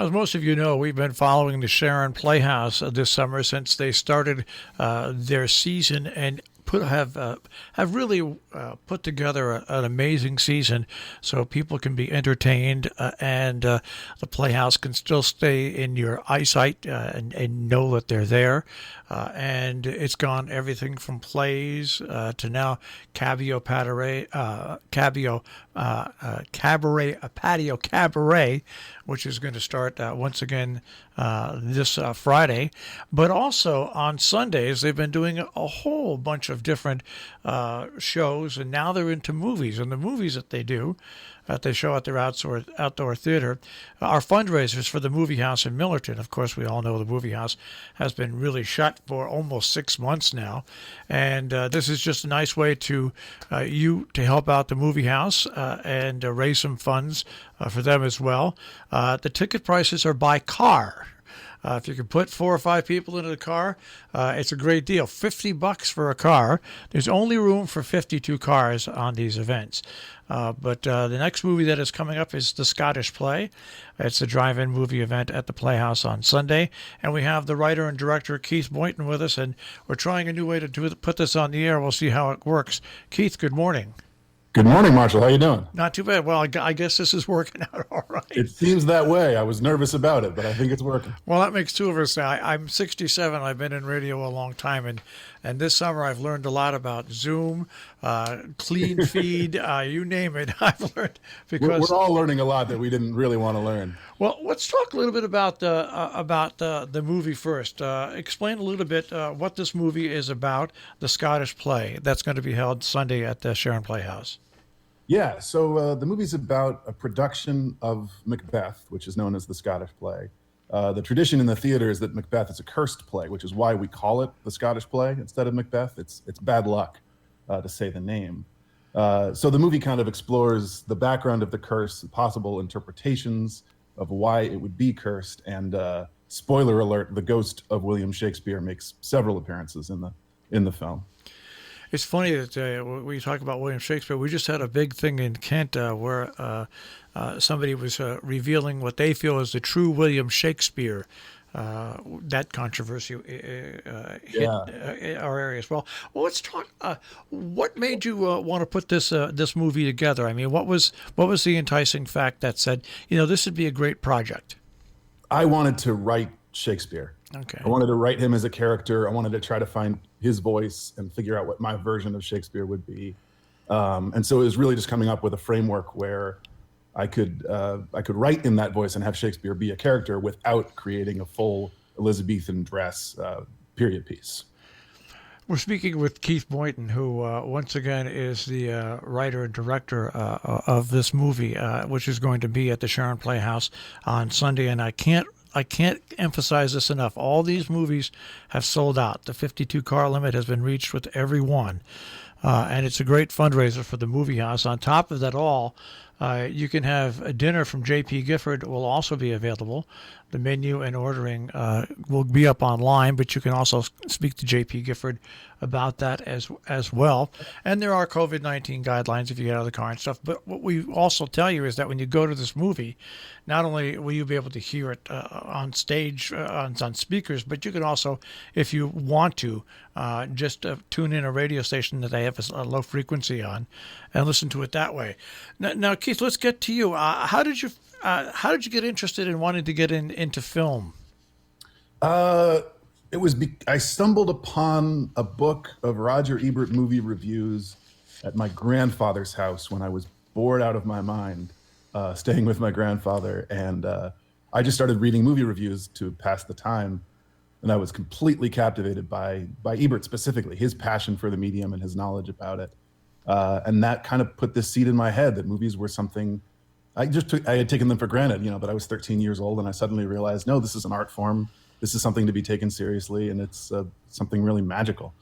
As most of you know, we've been following the Sharon Playhouse this summer since they started their season and have really put together an amazing season, so people can be entertained and the Playhouse can still stay in your eyesight and know that they're there. And it's gone everything from plays to now patio cabaret, which is going to start once again this Friday. But also on Sundays, they've been doing a whole bunch of different shows, and now they're into movies. And the movies that they do, that they show at their outdoor theater, are fundraisers for the Moviehouse in Millerton. Of course, we all know the Moviehouse has been really shut for almost 6 months now, and this is just a nice way to help out the Moviehouse and raise some funds for them as well. The ticket prices are by car. If you can put 4 or 5 people into the car, it's a great deal. $50 for a car. There's only room for 52 cars on these events. But the next movie that is coming up is The Scottish Play. It's a drive-in movie event at the Playhouse on Sunday. And we have the writer and director Keith Boynton with us, and we're trying a new way to put this on the air. We'll see how it works. Keith, good morning. Good morning, Marshall. How you doing? Not too bad. Well, I guess this is working out all right. It seems that way. I was nervous about it, but I think it's working. Well, that makes two of us. I'm 67. I've been in radio a long time, and this summer I've learned a lot about Zoom, clean feed, you name it. I've learned because we're all learning a lot that we didn't really want to learn. Well, let's talk a little bit about the movie first. Explain a little bit what this movie is about, The Scottish Play. That's going to be held Sunday at the Sharon Playhouse. Yeah, so the movie's about a production of Macbeth, which is known as the Scottish Play. The tradition in the theater is that Macbeth is a cursed play, which is why we call it the Scottish Play instead of Macbeth. It's bad luck to say the name. So the movie kind of explores the background of the curse, possible interpretations of why it would be cursed, and spoiler alert: the ghost of William Shakespeare makes several appearances in the film. It's funny that we talk about William Shakespeare. We just had a big thing in Kent where somebody was revealing what they feel is the true William Shakespeare. That controversy hit our area as well. Well, let's talk. What made you want to put this movie together? I mean, what was the enticing fact that said, this would be a great project? I wanted to write Shakespeare. Okay. I wanted to write him as a character. I wanted to try to find his voice and figure out what my version of Shakespeare would be. And so it was really just coming up with a framework where I could write in that voice and have Shakespeare be a character without creating a full Elizabethan dress period piece. We're speaking with Keith Boynton, who once again is the writer and director of this movie, which is going to be at the Sharon Playhouse on Sunday. And I can't emphasize this enough. All these movies have sold out. The 52 car limit has been reached with every one. And it's a great fundraiser for the Moviehouse. On top of that all, you can have a dinner from JP Gifford will also be available. The menu and ordering will be up online, but you can also speak to JP Gifford about that as well. And there are COVID-19 guidelines if you get out of the car and stuff. But what we also tell you is that when you go to this movie, not only will you be able to hear it on stage, on speakers, but you can also, if you want to, just tune in a radio station that they have a low frequency on and listen to it that way. Now Keith, let's get to you. How did you get interested in wanting to get into film? I stumbled upon a book of Roger Ebert movie reviews at my grandfather's house when I was bored out of my mind, staying with my grandfather. And I just started reading movie reviews to pass the time. And I was completely captivated by Ebert specifically, his passion for the medium and his knowledge about it. And that kind of put this seed in my head that movies were something I had taken them for granted, but I was 13 years old and I suddenly realized, no, this is an art form. This is something to be taken seriously, and it's something really magical.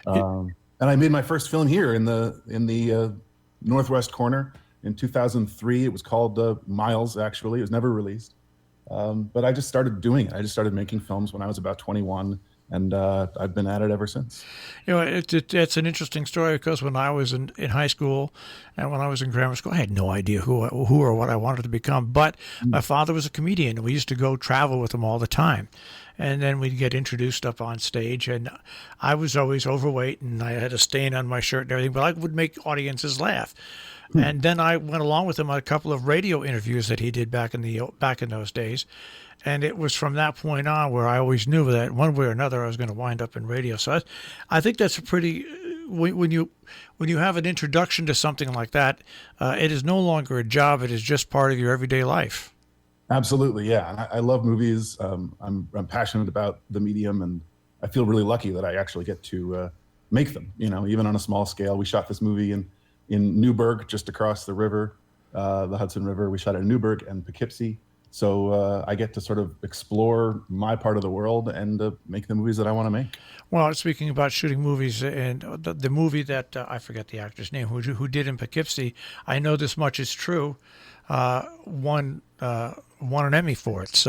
And I made my first film here in the northwest corner in 2003. It was called Miles, actually. It was never released. But I just started doing it. I just started making films when I was about 21. and I've been at it ever since. It's an interesting story because when I was in high school and when I was in grammar school, I had no idea who or what I wanted to become. But my father was a comedian, and we used to go travel with him all the time. And then we'd get introduced up on stage, and I was always overweight, and I had a stain on my shirt and everything, but I would make audiences laugh. And then I went along with him on a couple of radio interviews that he did back in those days. And it was from that point on where I always knew that one way or another I was going to wind up in radio. So I think that's a pretty when you have an introduction to something like that, it is no longer a job; it is just part of your everyday life. Absolutely, yeah. And I love movies. I'm passionate about the medium, and I feel really lucky that I actually get to make them. Even on a small scale. We shot this movie in Newburgh, just across the river, the Hudson River. We shot it in Newburgh and Poughkeepsie. So I get to sort of explore my part of the world and make the movies that I want to make. Well, speaking about shooting movies, and the movie that I forget the actor's name who did in Poughkeepsie, I know this much is true. Won an Emmy for it.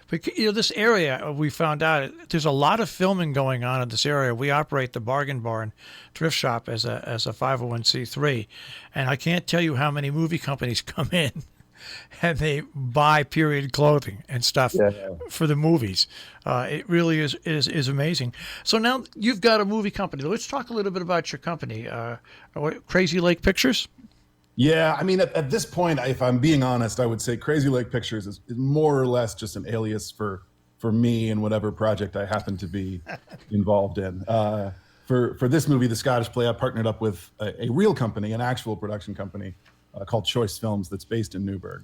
But this area, we found out there's a lot of filming going on in this area. We operate the Bargain Barn thrift shop as a 501c3, and I can't tell you how many movie companies come in and they buy period clothing and stuff for the movies. It really is amazing. So now you've got a movie company. Let's talk a little bit about your company, Crazy Lake Pictures. Yeah, I mean, at this point, if I'm being honest, I would say Crazy Lake Pictures is more or less just an alias for me and whatever project I happen to be involved in. For this movie, The Scottish Play, I partnered up with a real company, an actual production company called Choice Films that's based in Newburgh.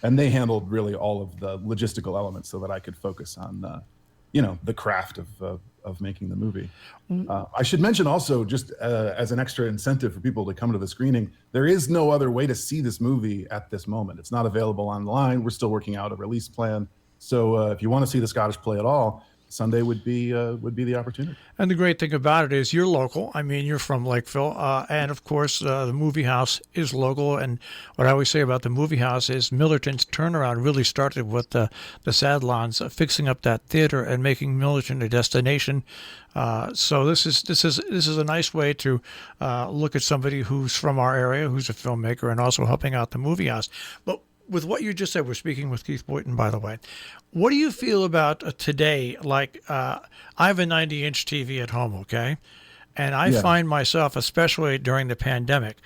And they handled really all of the logistical elements so that I could focus on, the craft of making the movie. I should mention also, just as an extra incentive for people to come to the screening, there is no other way to see this movie at this moment. It's not available online. We're still working out a release plan. So if you want to see The Scottish Play at all, Sunday would be the opportunity. And the great thing about it is you're local. I mean, you're from Lakeville, and of course, the Moviehouse is local. And what I always say about the Moviehouse is Millerton's turnaround really started with the Sadlons fixing up that theater and making Millerton a destination. So this is a nice way to look at somebody who's from our area, who's a filmmaker, and also helping out the Moviehouse. But with what you just said, we're speaking with Keith Boynton, by the way. What do you feel about today? Like, I have a 90-inch TV at home, okay? And I find myself, especially during the pandemic,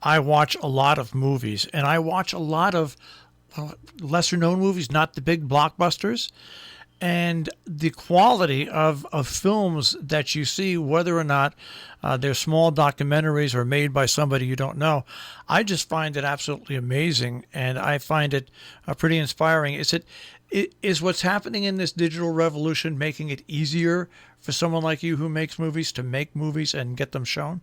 I watch a lot of movies. And I watch a lot of lesser-known movies, not the big blockbusters. And the quality of films that you see, whether or not they're small documentaries or made by somebody you don't know, I just find it absolutely amazing, and I find it pretty inspiring. Is what's happening in this digital revolution making it easier for someone like you who makes movies to make movies and get them shown?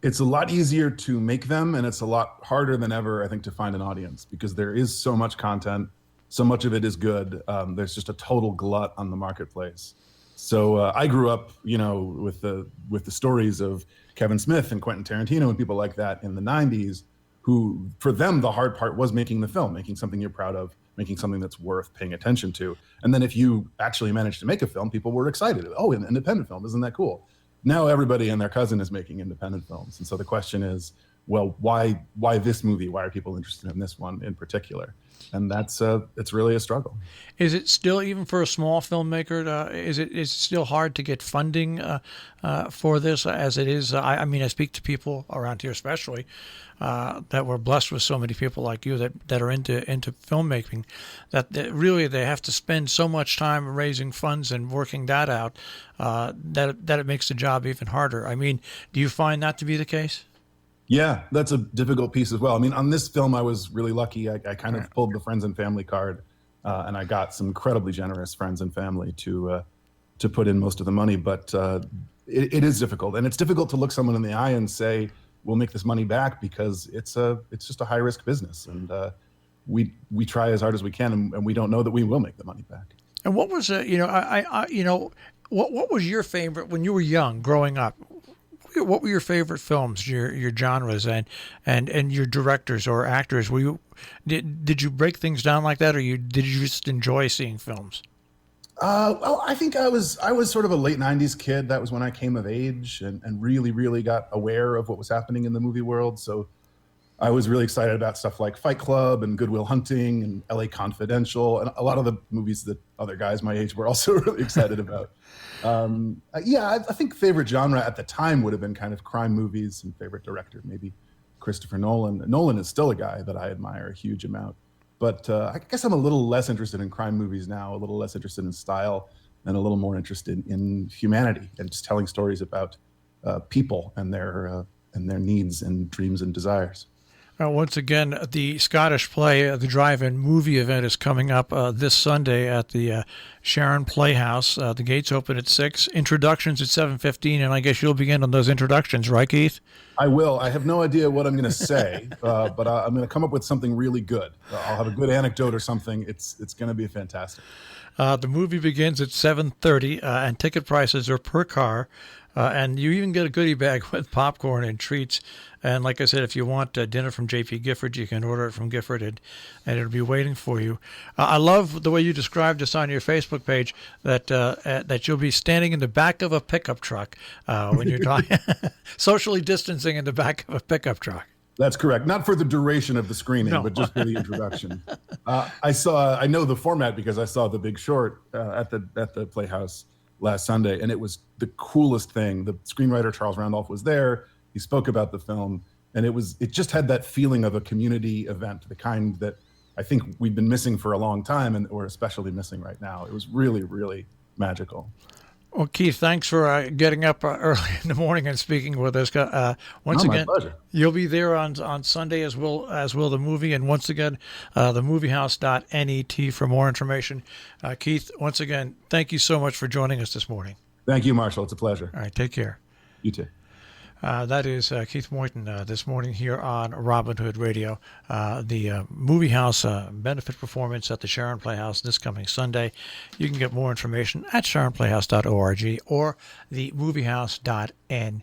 It's a lot easier to make them, and it's a lot harder than ever, I think, to find an audience because there is so much content. So much of it is good. There's just a total glut on the marketplace. So I grew up, with the stories of Kevin Smith and Quentin Tarantino and people like that in the 90s, who, for them, the hard part was making the film, making something you're proud of, making something that's worth paying attention to. And then if you actually managed to make a film, people were excited. Oh, an independent film, isn't that cool? Now everybody and their cousin is making independent films. And so the question is, well, why this movie? Why are people interested in this one in particular? And it's really a struggle. Is it still, even for a small filmmaker, is it still hard to get funding for this as it is? I mean, I speak to people around here, especially that we're blessed with so many people like you that are into filmmaking, that really they have to spend so much time raising funds and working that out that it makes the job even harder. I mean, do you find that to be the case? Yeah, that's a difficult piece as well. I mean, on this film, I was really lucky. I kind of pulled the friends and family card, and I got some incredibly generous friends and family to put in most of the money. But it is difficult, and it's difficult to look someone in the eye and say, "We'll make this money back," because it's just a high risk business, and we try as hard as we can, and we don't know that we will make the money back. And what was what was your favorite when you were young, growing up? What were your favorite films, your genres, and your directors or actors? Did you break things down like that, or did you just enjoy seeing films? Well, I think I was sort of a late '90s kid. That was when I came of age and really, really got aware of what was happening in the movie world. So I was really excited about stuff like Fight Club and Good Will Hunting and LA Confidential and a lot of the movies that other guys my age were also really excited about. Yeah, I think favorite genre at the time would have been kind of crime movies, and favorite director maybe Christopher Nolan. Nolan is still a guy that I admire a huge amount, but I guess I'm a little less interested in crime movies now, a little less interested in style, and a little more interested in humanity and just telling stories about people and their needs and dreams and desires. Once again, the Scottish play, the drive-in movie event is coming up this Sunday at the Sharon Playhouse. The gates open at 6, introductions at 7:15, and I guess you'll begin on those introductions, right, Keith? I will. I have no idea what I'm going to say, but I'm going to come up with something really good. I'll have a good anecdote or something. It's going to be fantastic. The movie begins at 7:30, and ticket prices are per car. And you even get a goodie bag with popcorn and treats. And like I said, if you want dinner from JP Gifford, you can order it from Gifford, and it'll be waiting for you. I love the way you described this on your Facebook page, that you'll be standing in the back of a pickup truck when you're talking, socially distancing in the back of a pickup truck. That's correct. Not for the duration of the screening, No. but just for the introduction. I know the format because I saw The Big Short at the Playhouse last Sunday, and it was the coolest thing. The screenwriter Charles Randolph was there. He spoke about the film, and it just had that feeling of a community event, the kind that I think we've been missing for a long time, and we're especially missing right now. It was really, really magical. Well, Keith, thanks for getting up early in the morning and speaking with us. Once My again, pleasure. you'll be there on Sunday as will the movie. And once again, the Moviehouse.net for more information. Keith, once again, thank you so much for joining us this morning. Thank you, Marshall. It's a pleasure. All right, take care. You too. That is Keith Boynton this morning here on Robin Hood Radio. The Moviehouse benefit performance at the Sharon Playhouse this coming Sunday. You can get more information at sharonplayhouse.org or the moviehouse.net.